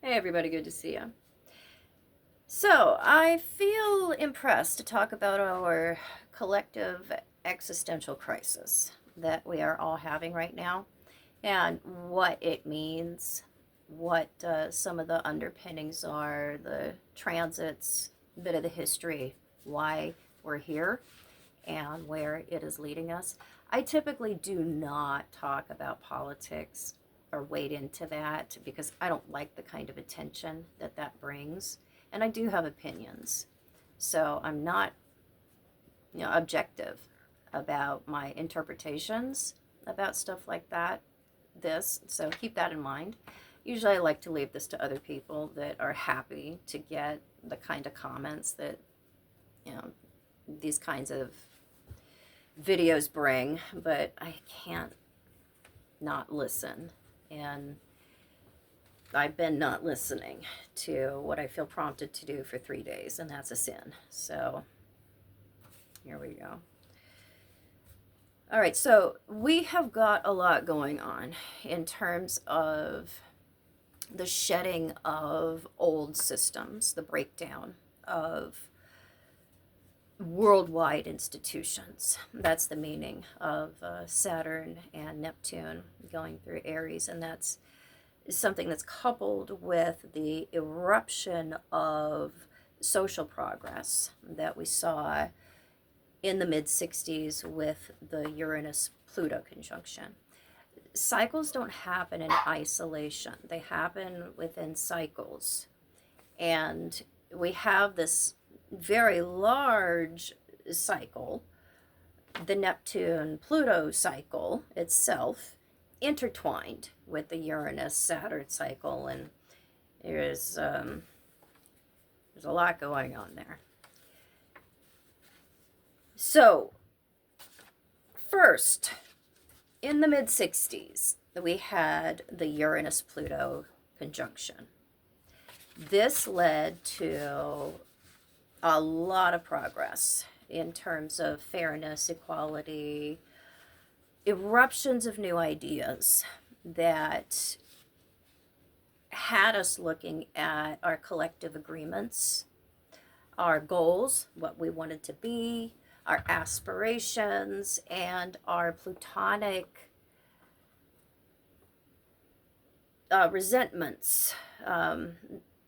Hey everybody, good to see you. So, I feel impressed to talk about our collective existential crisis that we are all having right now and what it means, what some of the underpinnings are, the transits, a bit of the history, why we're here, and where it is leading us. I typically do not talk about politics or wade into that because I don't like the kind of attention that that brings. And I do have opinions. So I'm not, objective about my interpretations about stuff like that. So keep that in mind. Usually I like to leave this to other people that are happy to get the kind of comments that, you know, these kinds of videos bring, but I can't not listen. And I've been not listening to what I feel prompted to do for 3 days, and that's a sin. So here we go. All right, so we have got a lot going on in terms of the shedding of old systems, the breakdown of worldwide institutions. That's the meaning of Saturn and Neptune going through Aries, and that's something that's coupled with the eruption of social progress that we saw in the mid 60s with the Uranus Pluto conjunction. Cycles don't happen in isolation, they happen within cycles. And we have this very large cycle, the Neptune Pluto cycle itself, intertwined with the Uranus Saturn cycle, and there's a lot going on there. So, first, in the mid 60s, we had the Uranus Pluto conjunction. This led to a lot of progress in terms of fairness, equality, eruptions of new ideas that had us looking at our collective agreements, our goals, what we wanted to be, our aspirations, and our plutonic resentments,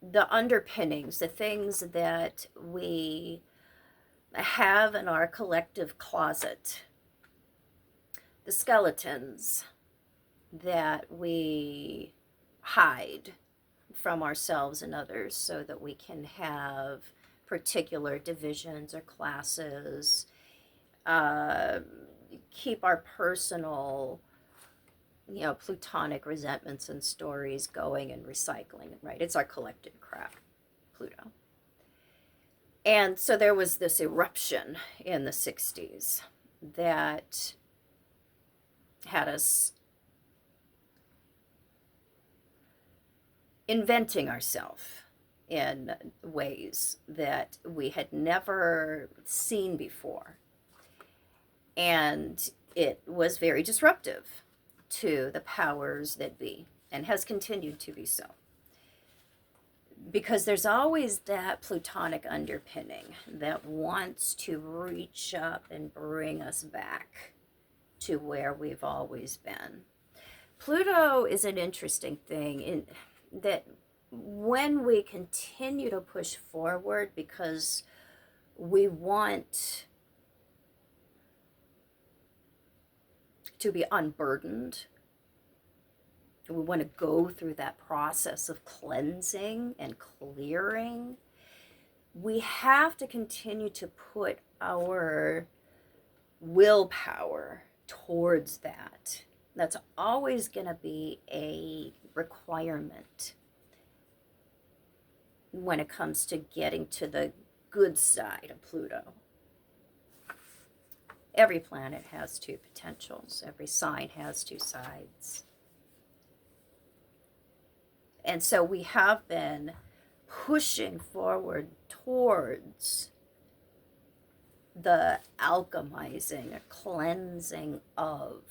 the underpinnings, the things that we have in our collective closet, the skeletons that we hide from ourselves and others so that we can have particular divisions or classes, keep our personal, plutonic resentments and stories going and recycling, right? It's our collective crap, Pluto. And so there was this eruption in the 60s that had us inventing ourselves in ways that we had never seen before. And it was very disruptive to the powers that be, and has continued to be so. Because there's always that plutonic underpinning that wants to reach up and bring us back to where we've always been. Pluto is an interesting thing in that when we continue to push forward because we want to be unburdened, we want to go through that process of cleansing and clearing, we have to continue to put our willpower towards that. That's always going to be a requirement when it comes to getting to the good side of Pluto. Every planet has two potentials, every sign has two sides. And so we have been pushing forward towards the alchemizing, cleansing of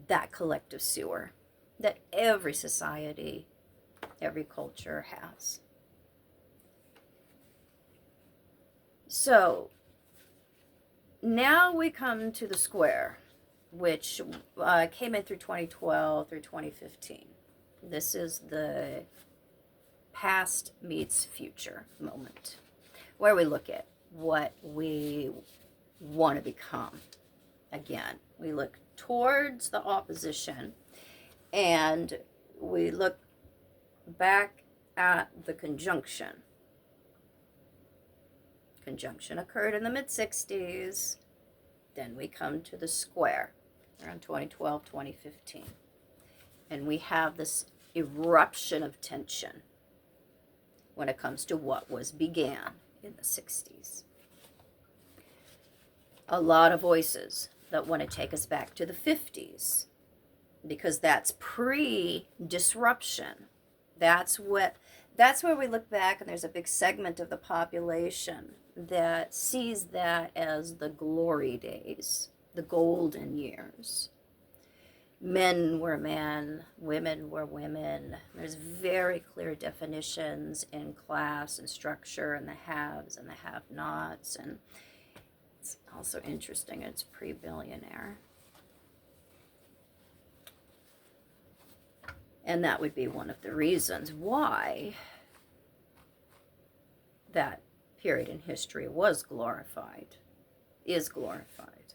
that collective sewer that every society Every culture has. So now we come to the square, which came in through 2012 through 2015. This is the past meets future moment, where we look at what we want to become. Again, we look towards the opposition and we look back at the conjunction. Conjunction occurred in the mid-60s. Then we come to the square around 2012, 2015. And we have this eruption of tension when it comes to what was began in the 60s. A lot of voices that want to take us back to the 50s, because that's pre-disruption. That's where we look back, and there's a big segment of the population that sees that as the glory days, the golden years. Men were men, women were women. There's very clear definitions in class and structure, and the haves and the have-nots. And it's also interesting, it's pre-billionaire. And that would be one of the reasons why that period in history was glorified, is glorified.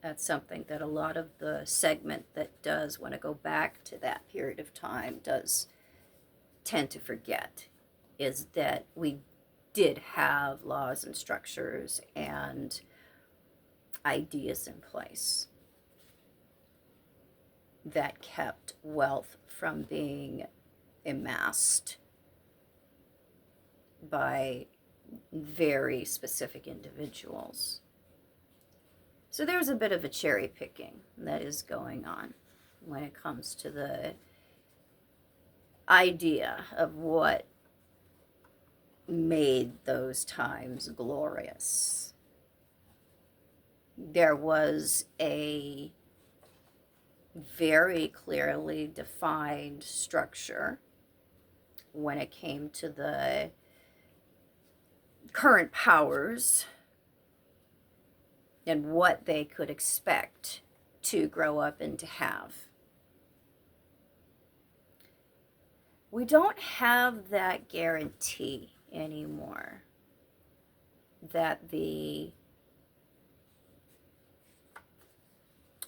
That's something that a lot of the segment that does want to go back to that period of time does tend to forget, is that we did have laws and structures and ideas in place that kept wealth from being amassed by very specific individuals. So there's a bit of a cherry picking that is going on when it comes to the idea of what made those times glorious. There was a very clearly defined structure when it came to the current powers and what they could expect to grow up and to have. We don't have that guarantee anymore that the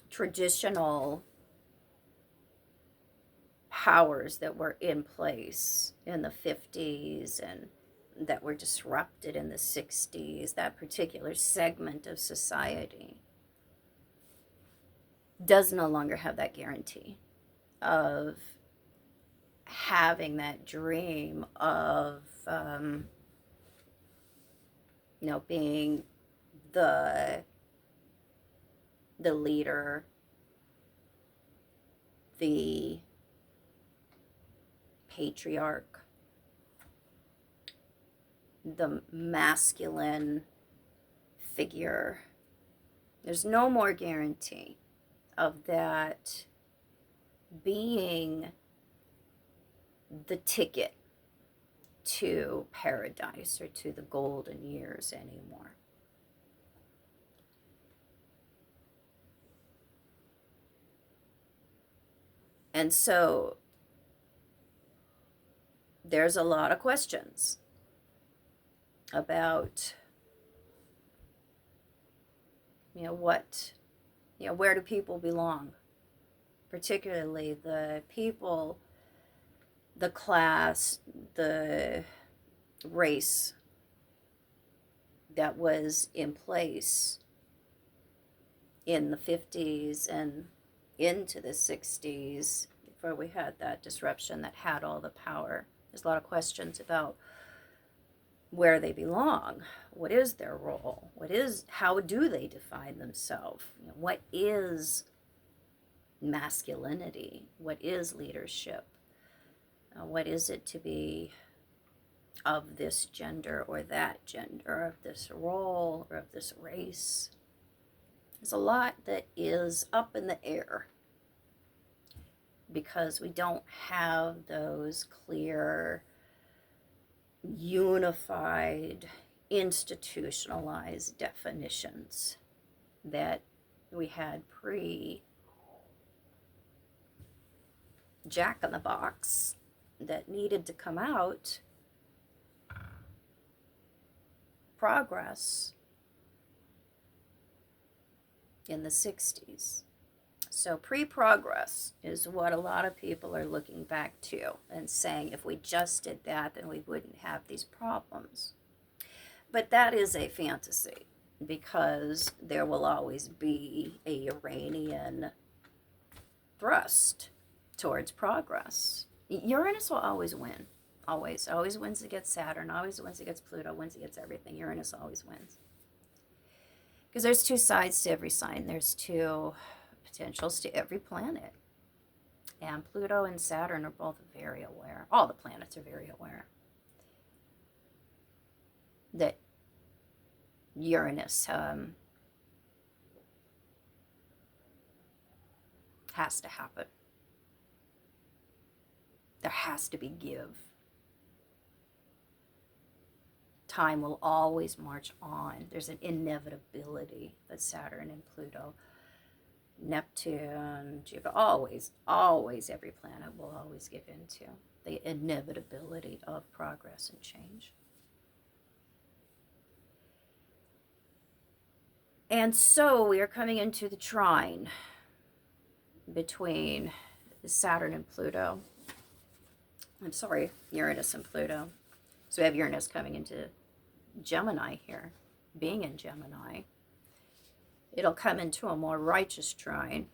traditional powers that were in place in the 50s and that were disrupted in the 60s, that particular segment of society, does no longer have that guarantee of having that dream of, being the leader, the patriarch, the masculine figure. There's no more guarantee of that being the ticket to paradise or to the golden years anymore. And so there's a lot of questions about, where do people belong? Particularly the people, the class, the race that was in place in the 50s and into the 60s, before we had that disruption that had all the power. There's a lot of questions about where they belong. What is their role? How do they define themselves? What is masculinity? What is leadership? What is it to be of this gender or that gender, of this role or of this race? There's a lot that is up in the air because we don't have those clear, unified, institutionalized definitions that we had pre Jack in the Box that needed to come out. Progress in the 60s. So pre-progress is what a lot of people are looking back to and saying, if we just did that, then we wouldn't have these problems. But that is a fantasy, because there will always be a Uranian thrust towards progress. Uranus will always win. Always wins against Saturn, always wins against Pluto, wins against everything. Uranus always wins. Because there's two sides to every sign. There's two potentials to every planet. And Pluto and Saturn are both very aware. All the planets are very aware that Uranus has to happen. There has to be give. Time will always march on. There's an inevitability that Saturn and Pluto, Neptune, Jupiter, always every planet will always give into the inevitability of progress and change. And so we are coming into the trine between Saturn and Pluto. I'm sorry, Uranus and Pluto. So we have Uranus coming into Gemini here, being in Gemini. It'll come into a more righteous trine.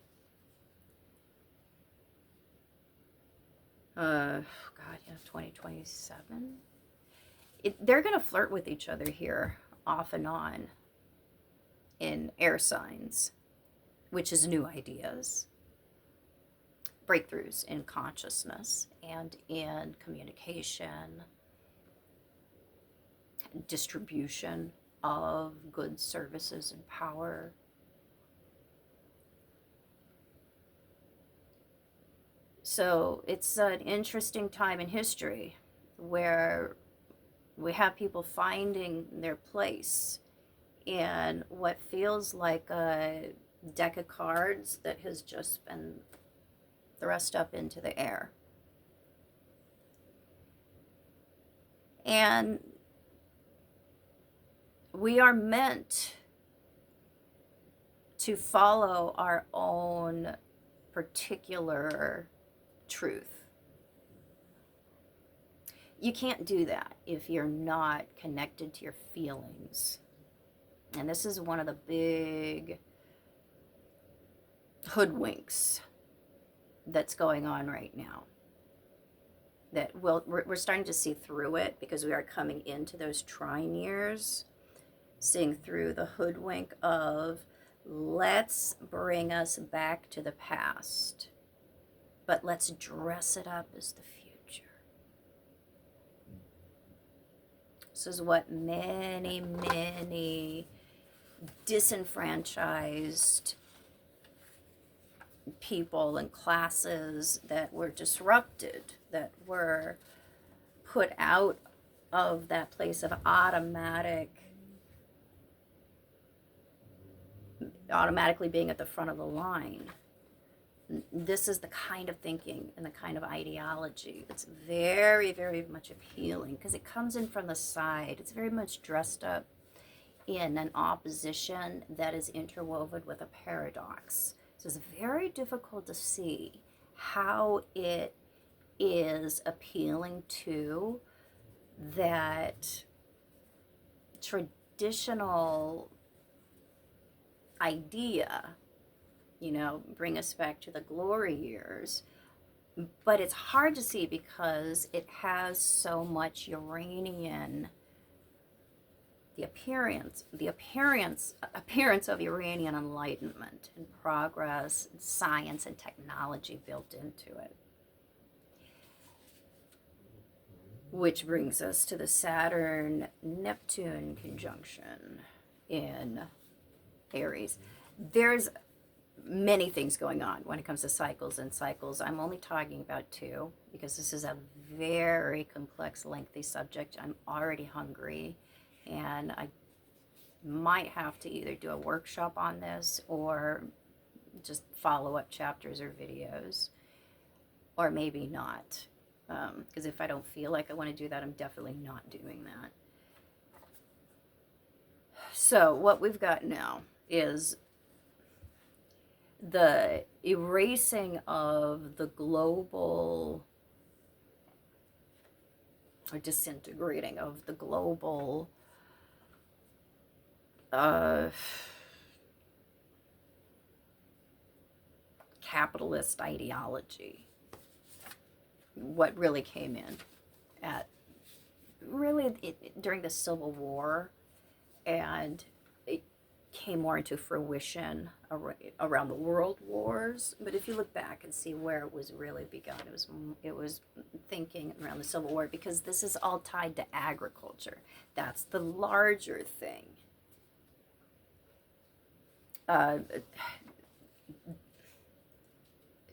God, yeah, 2027. They're going to flirt with each other here, off and on, in air signs, which is new ideas, breakthroughs in consciousness and in communication, distribution of goods, services, and power. So it's an interesting time in history where we have people finding their place in what feels like a deck of cards that has just been thrust up into the air. And we are meant to follow our own particular truth. You can't do that if you're not connected to your feelings. And this is one of the big hoodwinks that's going on right now. That we're starting to see through it, because we are coming into those trine years, seeing through the hoodwink of, let's bring us back to the past, but let's dress it up as the future. This is what many disenfranchised people and classes that were disrupted, that were put out of that place of automatically being at the front of the line. This is the kind of thinking and the kind of ideology that's very, very much appealing, because it comes in from the side. It's very much dressed up in an opposition that is interwoven with a paradox. So it's very difficult to see how it is appealing to that traditional idea, bring us back to the glory years. But it's hard to see because it has so much Uranian, the appearance of Uranian enlightenment and progress, and science and technology built into it. Which brings us to the Saturn-Neptune conjunction in Aries. There's many things going on when it comes to cycles and cycles. I'm only talking about two because this is a very complex, lengthy subject. I'm already hungry, and I might have to either do a workshop on this or just follow up chapters or videos, or maybe not. Because if I don't feel like I want to do that, I'm definitely not doing that. So, what we've got now is the erasing of the global, or disintegrating of the global capitalist ideology. What really came in at during the Civil War, and it came more into fruition around the world wars. But if you look back and see where it was really begun, it was thinking around the Civil War, because this is all tied to agriculture. That's the larger thing.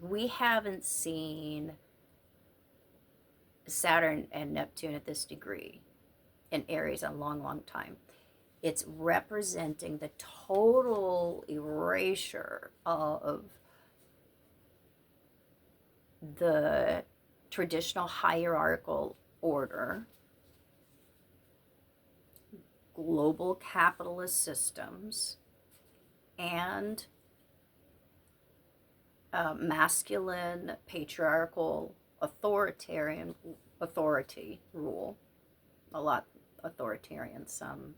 We haven't seen Saturn and Neptune at this degree in Aries in a long, long time. It's representing the total erasure of the traditional hierarchical order, global capitalist systems, and masculine patriarchal authority rule. A lot authoritarian, some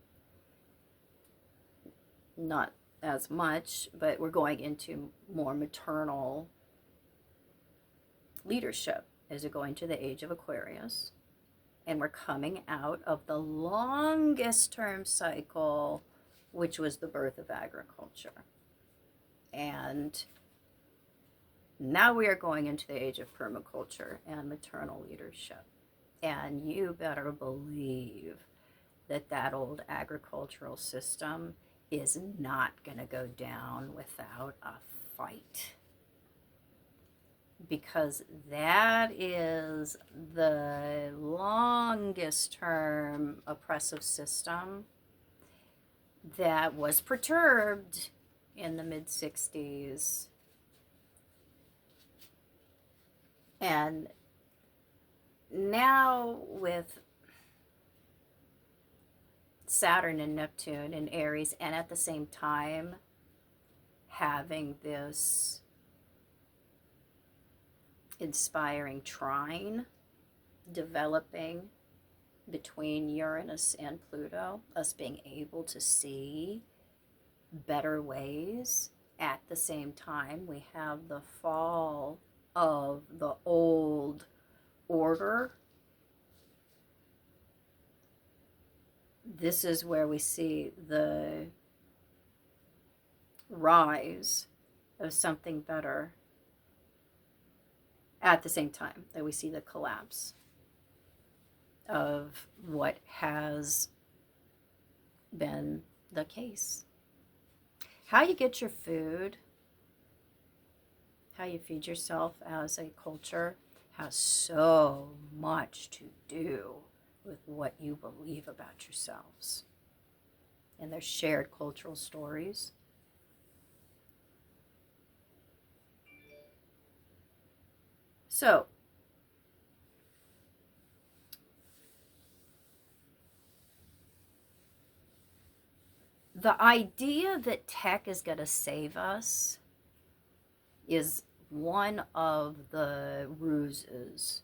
not as much, but we're going into more maternal leadership as we go into the age of Aquarius. And we're coming out of the longest term cycle, which was the birth of agriculture. And now we are going into the age of permaculture and maternal leadership. And you better believe that that old agricultural system is not going to go down without a fight. Because that is the longest term oppressive system that was perturbed in the mid-60s. And now with Saturn and Neptune and Aries, and at the same time having this inspiring trine developing between Uranus and Pluto, us being able to see better ways. At the same time, we have the fall of the old order. This is where we see the rise of something better, at the same time that we see the collapse of what has been the case. How you get your food, how you feed yourself as a culture, has so much to do with what you believe about yourselves. And there's shared cultural stories. So, the idea that tech is going to save us is one of the ruses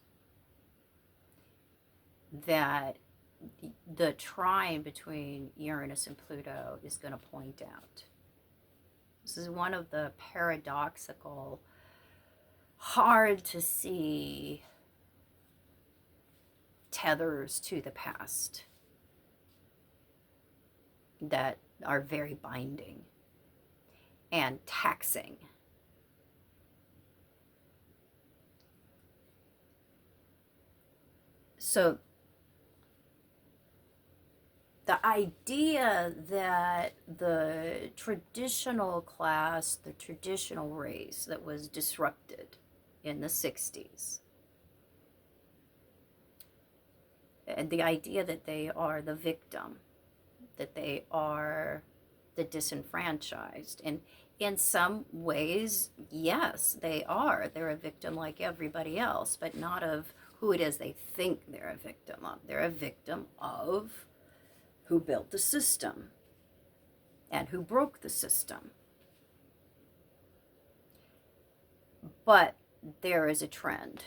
that the trine between Uranus and Pluto is going to point out. This is one of the paradoxical, hard to see tethers to the past that are very binding and taxing. So the idea that the traditional class, the traditional race that was disrupted in the 60s, and the idea that they are the victim, that they are the disenfranchised. And in some ways, yes, they are. They're a victim like everybody else, but not of who it is they think they're a victim of. They're a victim of who built the system and who broke the system. But there is a trend,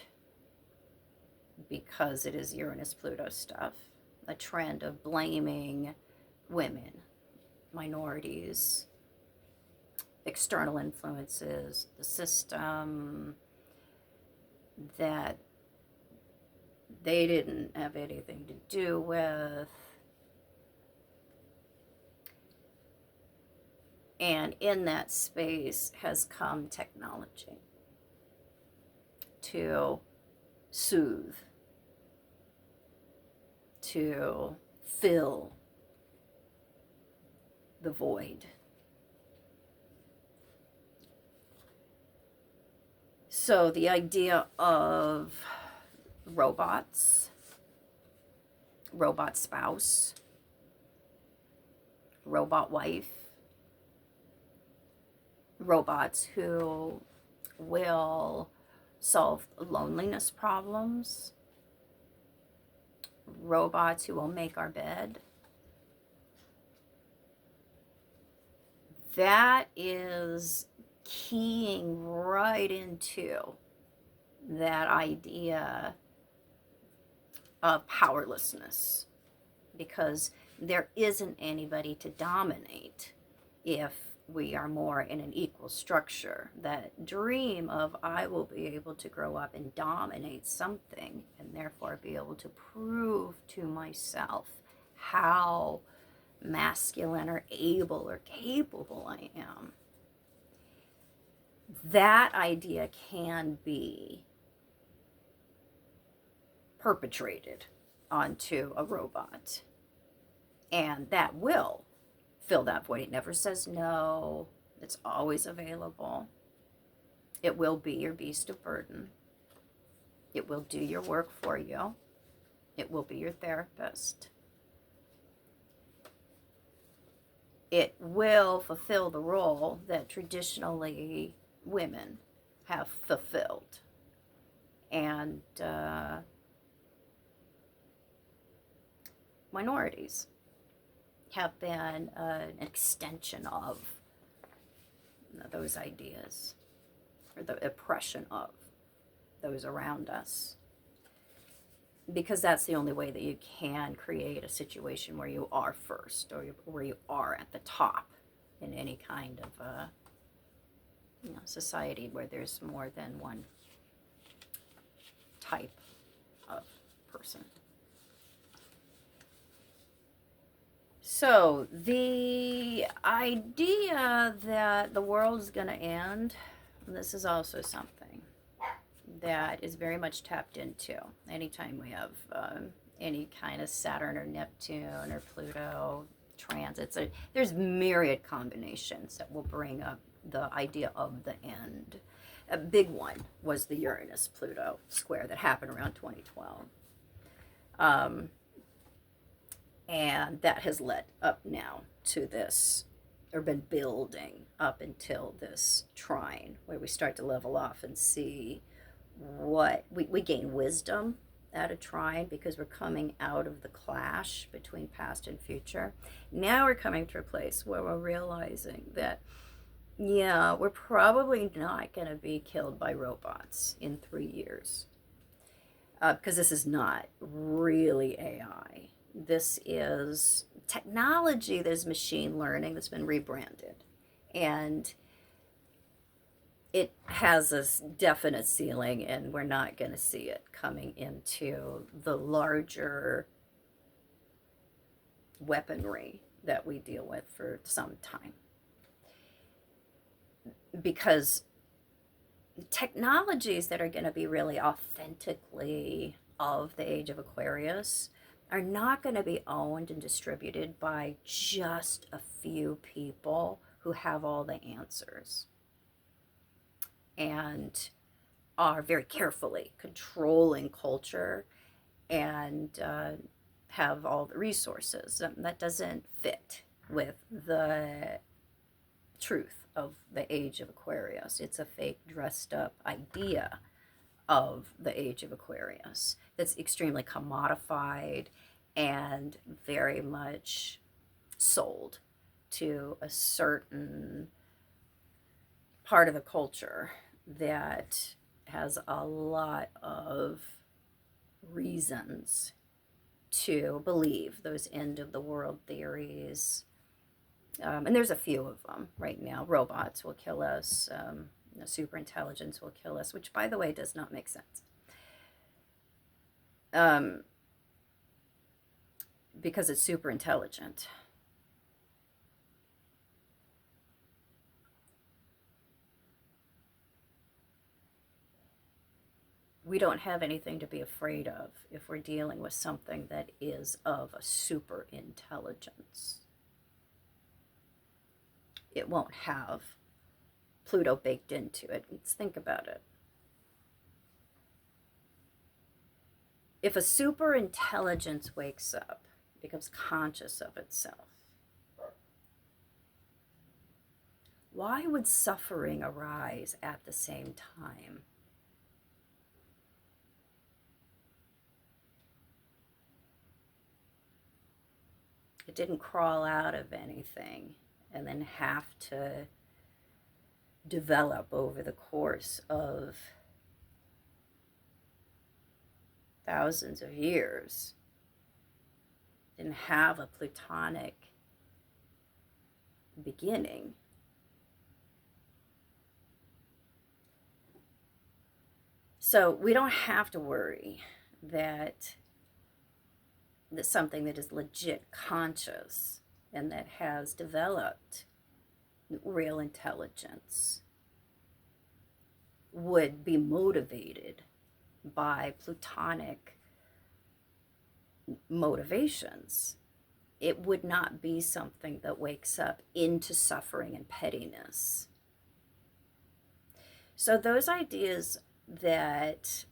because it is Uranus Pluto stuff, a trend of blaming women, minorities, external influences, the system, that they didn't have anything to do with. And in that space has come technology to soothe, to fill the void. So the idea of robots, robot spouse, robot wife, robots who will solve loneliness problems, robots who will make our bed. That is keying right into that idea of powerlessness, because there isn't anybody to dominate if we are more in an equal structure. That dream of I will be able to grow up and dominate something, and therefore be able to prove to myself how masculine or able or capable I am. That idea can be perpetrated onto a robot, and that will fill that void. It never says no. It's always available. It will be your beast of burden. It will do your work for you. It will be your therapist. It will fulfill the role that traditionally women have fulfilled. And minorities have been an extension of those ideas, or the oppression of those around us. Because that's the only way that you can create a situation where you are first, or where you are at the top in any kind of society where there's more than one type of person. So the idea that the world's going to end, this is also something that is very much tapped into anytime we have any kind of Saturn or Neptune or Pluto transits. There's myriad combinations that will bring up the idea of the end. A big one was the Uranus-Pluto square that happened around 2012. And that has led up now to this, or been building up until this trine, where we start to level off and see what we gain wisdom at a trine, because we're coming out of the clash between past and future. Now we're coming to a place where we're realizing that, yeah, we're probably not going to be killed by robots in 3 years, because this is not really AI. This is technology, there's machine learning that's been rebranded. And it has a definite ceiling, and we're not going to see it coming into the larger weaponry that we deal with for some time. Because technologies that are going to be really authentically of the age of Aquarius are not going to be owned and distributed by just a few people who have all the answers and are very carefully controlling culture and have all the resources. That doesn't fit with the truth of the age of Aquarius. It's a fake, dressed up idea of the age of Aquarius that's extremely commodified and very much sold to a certain part of the culture that has a lot of reasons to believe those end of the world theories. And there's a few of them right now. Robots will kill us. Super intelligence will kill us, which, by the way, does not make sense. Because it's super intelligent. We don't have anything to be afraid of if we're dealing with something that is of a super intelligence. It won't have Pluto baked into it. Let's think about it. If a super intelligence wakes up, becomes conscious of itself, why would suffering arise at the same time? It didn't crawl out of anything and then have to develop over the course of thousands of years. Didn't have a Plutonic beginning. So we don't have to worry that something that is legit conscious and that has developed real intelligence would be motivated by Plutonic motivations. It would not be something that wakes up into suffering and pettiness. So those ideas that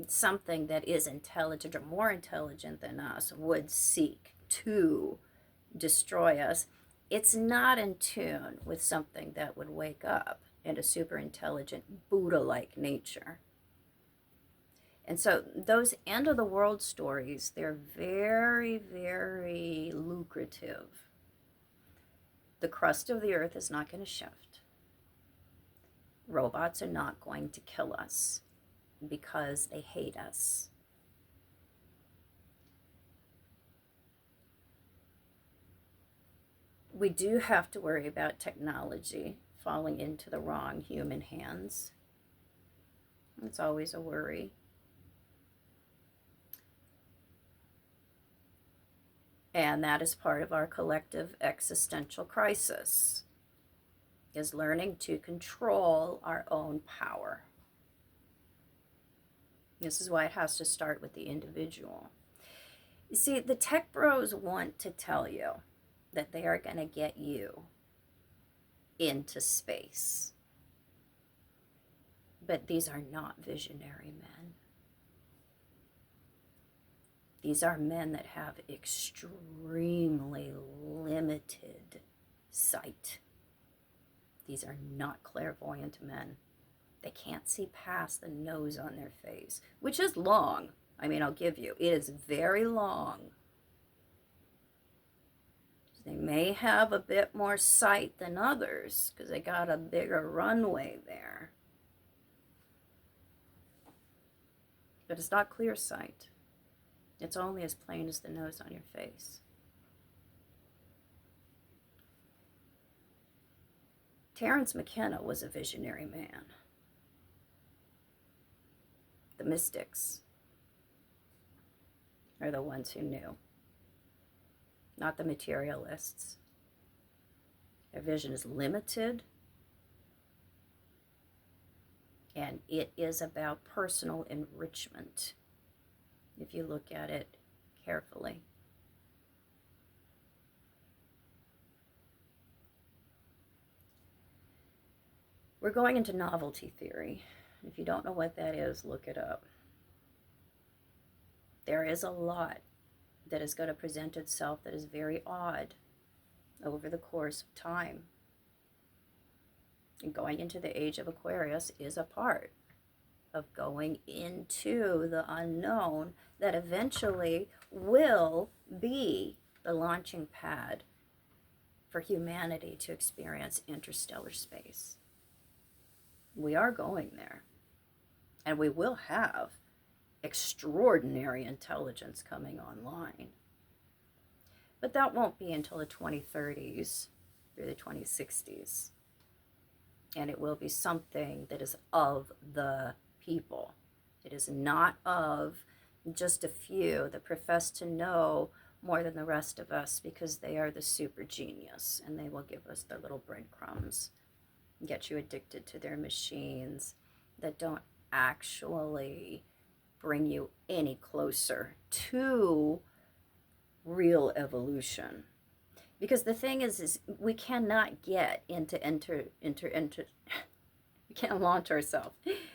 something that is intelligent or more intelligent than us would seek to destroy us, it's not in tune with something that would wake up in a super intelligent Buddha-like nature. And so those end of the world stories, they're very, very lucrative. The crust of the earth is not going to shift. Robots are not going to kill us because they hate us. We do have to worry about technology falling into the wrong human hands. It's always a worry. And that is part of our collective existential crisis, is learning to control our own power. This is why it has to start with the individual. You see, the tech bros want to tell you that they are going to get you into space. But these are not visionary men. These are men that have extremely limited sight. These are not clairvoyant men. They can't see past the nose on their face, which is long. I mean, I'll give you, it is very long. They may have a bit more sight than others because they got a bigger runway there. But it's not clear sight. It's only as plain as the nose on your face. Terence McKenna was a visionary man. The mystics are the ones who knew, not the materialists. Their vision is limited, and it is about personal enrichment. If you look at it carefully. We're going into novelty theory. If you don't know what that is, look it up. There is a lot that is going to present itself that is very odd over the course of time. And going into the age of Aquarius is a part of going into the unknown that eventually will be the launching pad for humanity to experience interstellar space. We are going there, and we will have extraordinary intelligence coming online. But that won't be until the 2030s through the 2060s. And it will be something that is of the people. It is not of just a few that profess to know more than the rest of us because they are the super genius and they will give us their little breadcrumbs and get you addicted to their machines that don't actually bring you any closer to real evolution. Because the thing is we cannot get into we can't launch ourselves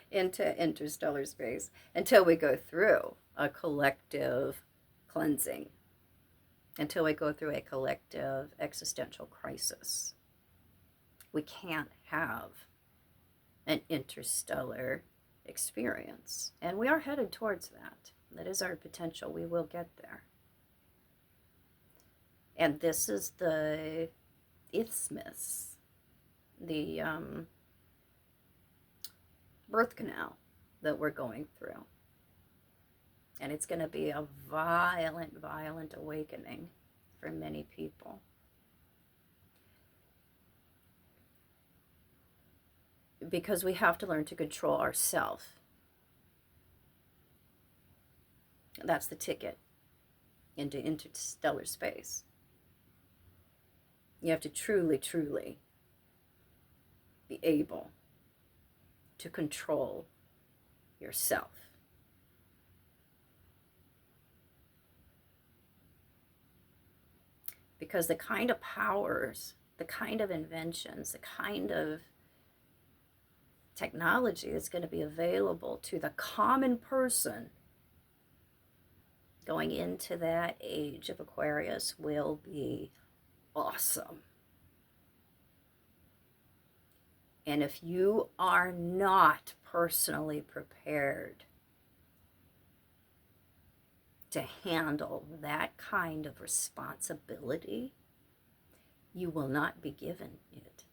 into interstellar space until we go through a collective cleansing, until we go through a collective existential crisis. We can't have an interstellar experience, and we are headed towards that. That is our potential. We will get there. And this is the isthmus, the birth canal that we're going through. And it's going to be a violent, violent awakening for many people. Because we have to learn to control ourselves. That's the ticket into interstellar space. You have to truly, truly be able to control yourself. Because the kind of powers, the kind of inventions, the kind of technology that's going to be available to the common person going into that age of Aquarius will be awesome. And if you are not personally prepared to handle that kind of responsibility, you will not be given it.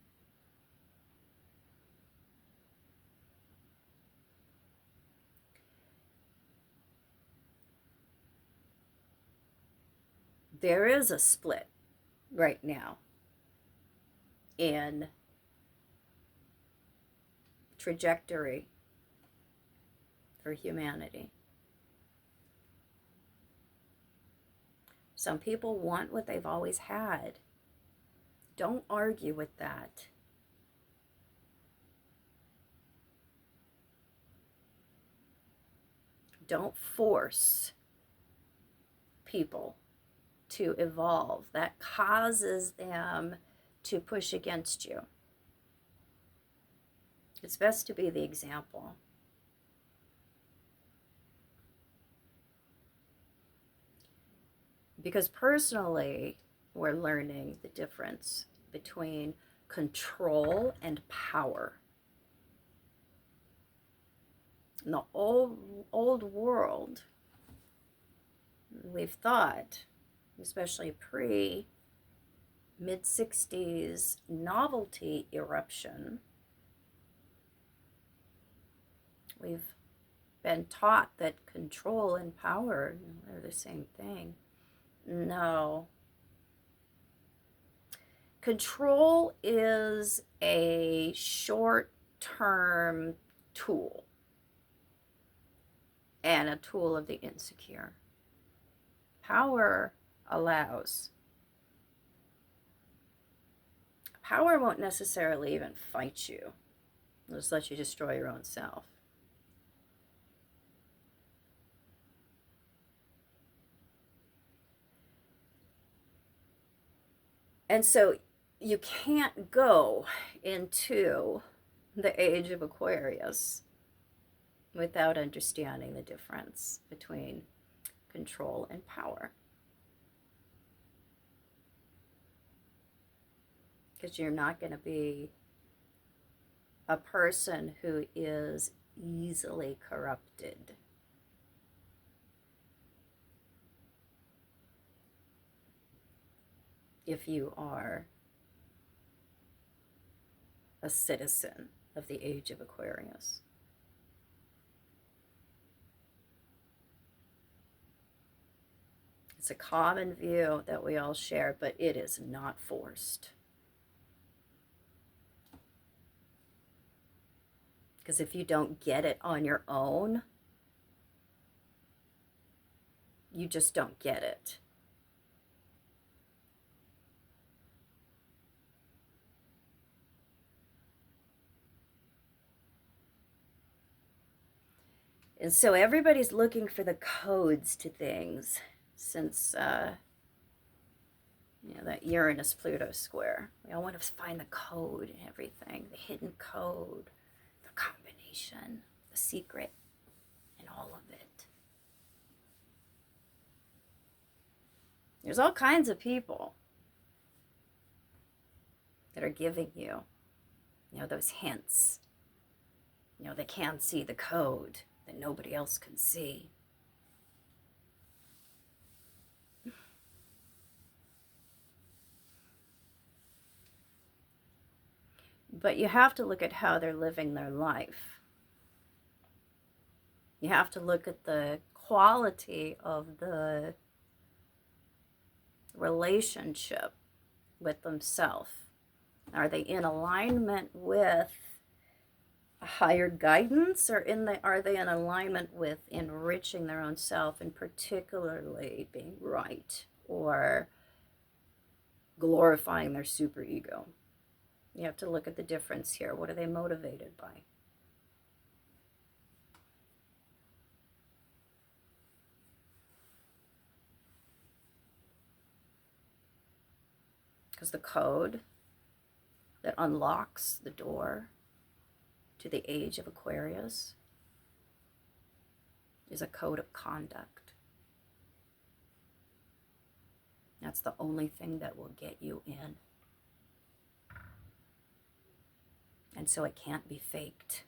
There is a split right now in trajectory for humanity. Some people want what they've always had. Don't argue with that. Don't force people to evolve. That causes them to push against you. It's best to be the example. Because personally, we're learning the difference between control and power. In the old world, we've thought, especially pre-mid-60s novelty eruption, we've been taught that control and power are the same thing. No. Control is a short-term tool and a tool of the insecure. Power allows. Power won't necessarily even fight you. It'll just let you destroy your own self. And so you can't go into the age of Aquarius without understanding the difference between control and power. Because you're not going to be a person who is easily corrupted. If you are a citizen of the age of Aquarius. It's a common view that we all share, but it is not forced. Because if you don't get it on your own, you just don't get it. And so everybody's looking for the codes to things since, that Uranus-Pluto square. We all want to find the code and everything, the hidden code, the combination, the secret, and all of it. There's all kinds of people that are giving you, those hints. They can't see the code that nobody else can see. But you have to look at how they're living their life. You have to look at the quality of the relationship with themselves. Are they in alignment with a higher guidance, or are they in alignment with enriching their own self, and particularly being right or glorifying their superego? You have to look at the difference here. What are they motivated by? Because the code that unlocks the door to the age of Aquarius is a code of conduct. That's the only thing that will get you in. And so it can't be faked.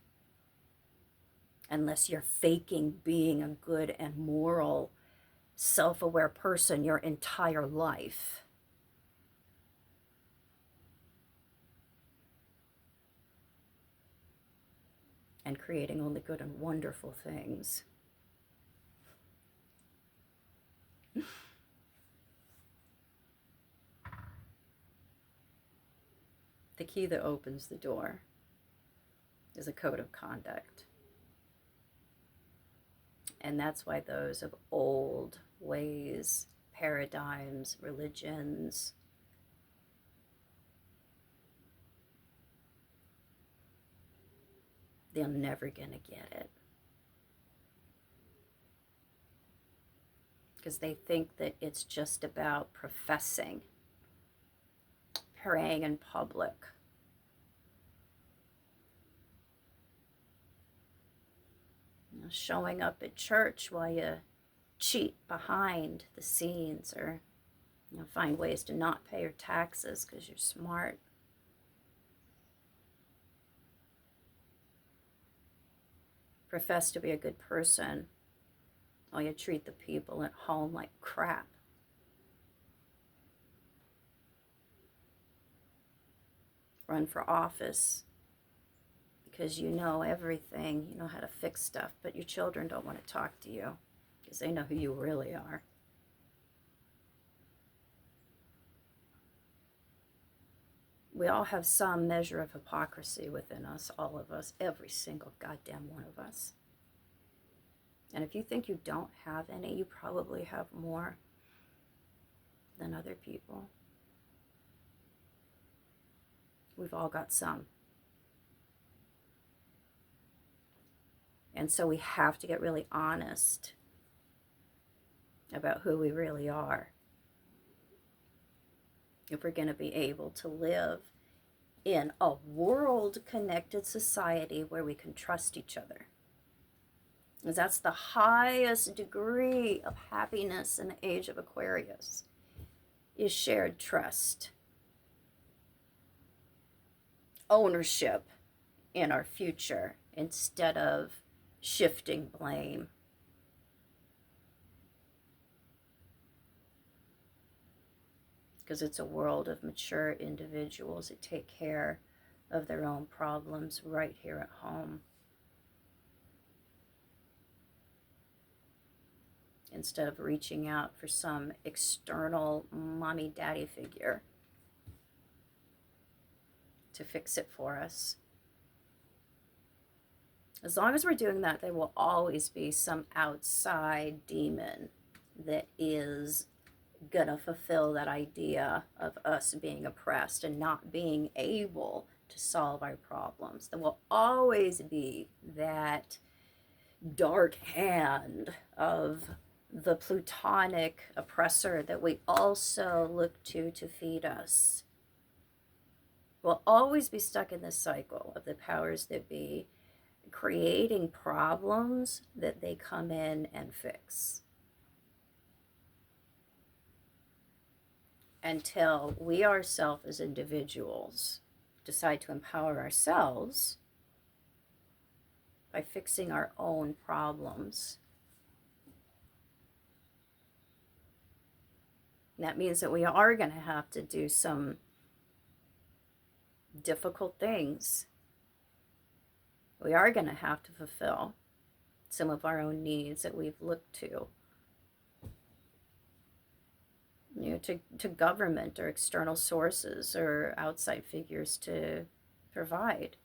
Unless you're faking being a good and moral, self-aware person your entire life. And creating only good and wonderful things. The key that opens the door is a code of conduct. And that's why those of old ways, paradigms, religions, they're never gonna get it. Because they think that it's just about professing, praying in public, showing up at church while you cheat behind the scenes, or find ways to not pay your taxes because you're smart. Profess to be a good person while you treat the people at home like crap. Run for office because you know everything, you know how to fix stuff, but your children don't want to talk to you because they know who you really are. We all have some measure of hypocrisy within us, all of us, every single goddamn one of us. And if you think you don't have any, you probably have more than other people. We've all got some. And so we have to get really honest about who we really are. if we're going to be able to live in a world-connected society where we can trust each other. Because that's the highest degree of happiness in the age of Aquarius, is shared trust, ownership in our future instead of shifting blame. Because it's a world of mature individuals that take care of their own problems right here at home, instead of reaching out for some external mommy daddy figure to fix it for us. As long as we're doing that, there will always be some outside demon that is gonna fulfill that idea of us being oppressed and not being able to solve our problems. There will always be that dark hand of the plutonic oppressor that we also look to feed us. We'll always be stuck in this cycle of the powers that be creating problems that they come in and fix, until we ourselves as individuals decide to empower ourselves by fixing our own problems. And that means that we are going to have to do some difficult things. We are going to have to fulfill some of our own needs that we've looked to, to government or external sources or outside figures to provide.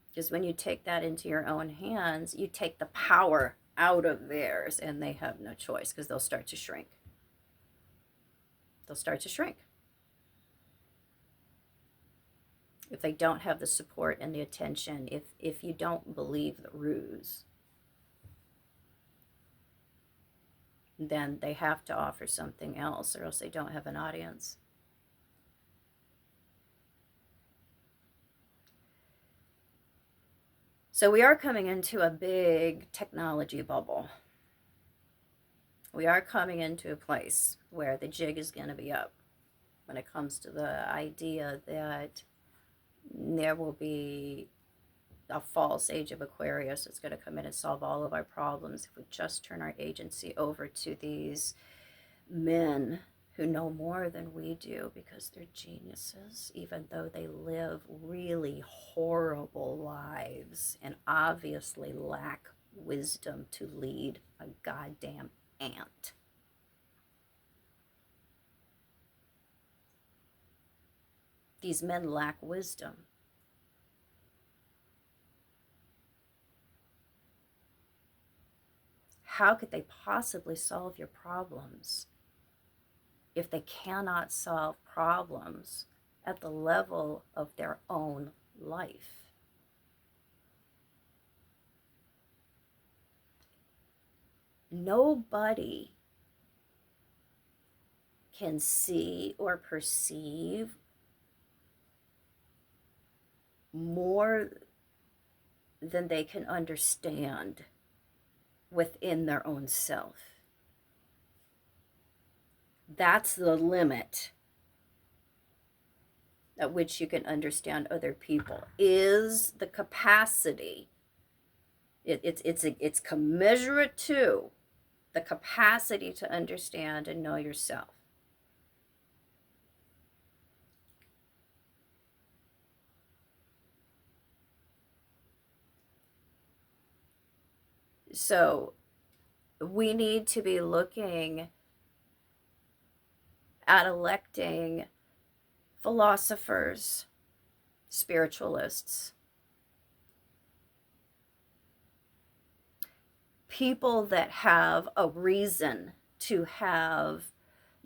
Because when you take that into your own hands, you take the power out of theirs, and they have no choice, because they'll start to shrink. They'll start to shrink if they don't have the support and the attention, if you don't believe the ruse. Then they have to offer something else, or else they don't have an audience. So we are coming into a big technology bubble. We are coming into a place where the jig is going to be up when it comes to the idea that there will be a false age of Aquarius that's going to come in and solve all of our problems if we just turn our agency over to these men who know more than we do, because they're geniuses, even though they live really horrible lives and obviously lack wisdom to lead a goddamn ant. These men lack wisdom. How could they possibly solve your problems if they cannot solve problems at the level of their own life? Nobody can see or perceive more than they can understand within their own self. That's the limit at which you can understand other people, is the capacity. It's commensurate to the capacity to understand and know yourself. So we need to be looking at electing philosophers, spiritualists, people that have a reason to have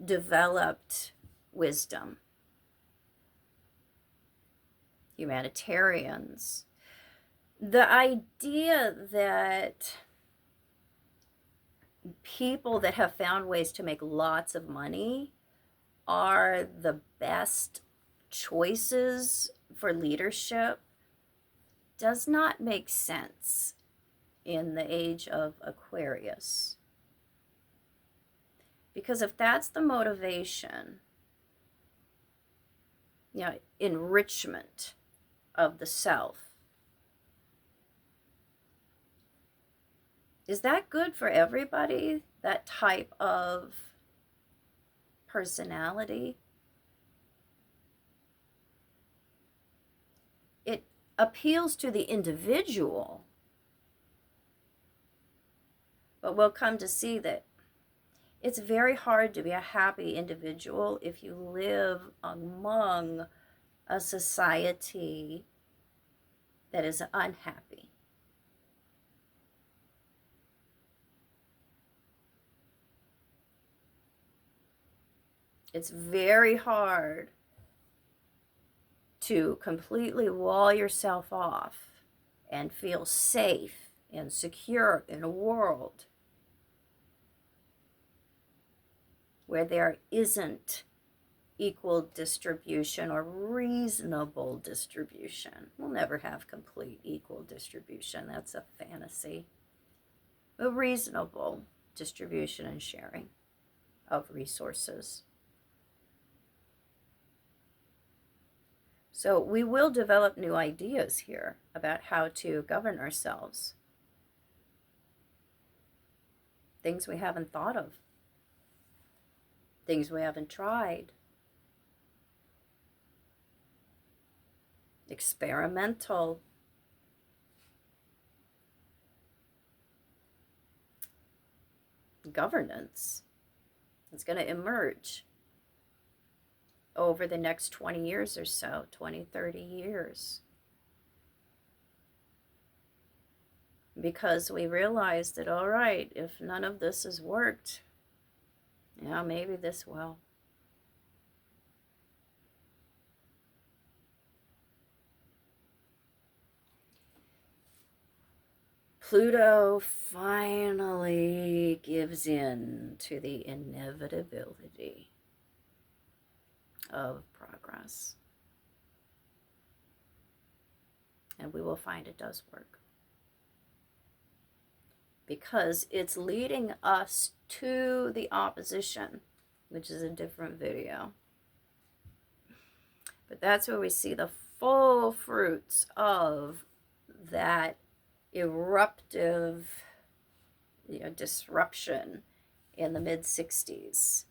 developed wisdom, humanitarians. The idea that people that have found ways to make lots of money are the best choices for leadership does not make sense in the age of Aquarius. Because if that's the motivation, enrichment of the self, is that good for everybody? That type of personality? It appeals to the individual, but we'll come to see that it's very hard to be a happy individual if you live among a society that is unhappy. It's very hard to completely wall yourself off and feel safe and secure in a world where there isn't equal distribution or reasonable distribution. We'll never have complete equal distribution. That's a fantasy. A reasonable distribution and sharing of resources. So we will develop new ideas here about how to govern ourselves. Things we haven't thought of. Things we haven't tried. Experimental. Governance is going to emerge over the next 20 years or so, 20, 30 years. Because we realized that, all right, if none of this has worked, maybe this will. Pluto finally gives in to the inevitability of progress. And we will find it does work. Because it's leading us to the opposition, which is a different video. But that's where we see the full fruits of that eruptive disruption in the mid-60s.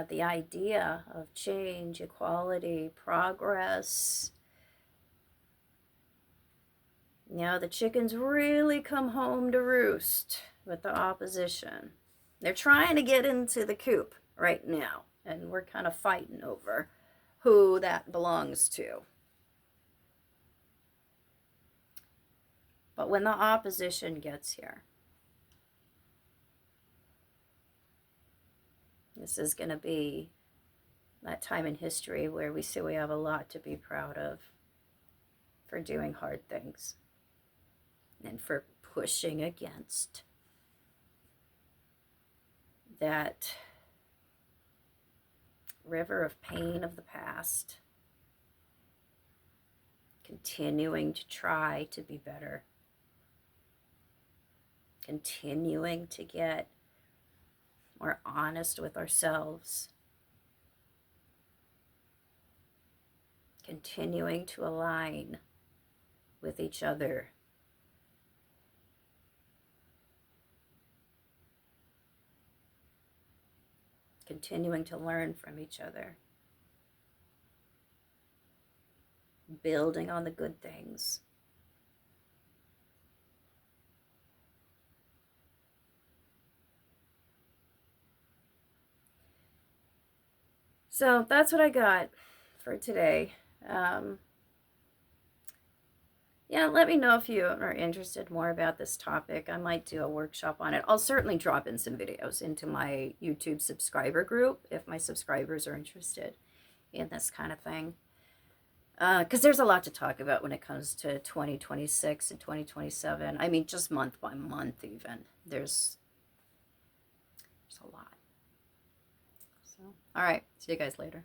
The idea of change, equality, progress. The chickens really come home to roost with the opposition. They're trying to get into the coop right now, and we're kind of fighting over who that belongs to. But when the opposition gets here, this is going to be that time in history where we see we have a lot to be proud of for doing hard things and for pushing against that river of pain of the past, continuing to try to be better, continuing to get more honest with ourselves, continuing to align with each other, continuing to learn from each other, building on the good things. So that's what I got for today. Let me know if you are interested more about this topic. I might do a workshop on it. I'll certainly drop in some videos into my YouTube subscriber group if my subscribers are interested in this kind of thing. Because there's a lot to talk about when it comes to 2026 and 2027. I mean, just month by month even. There's a lot. So, all right. See you guys later.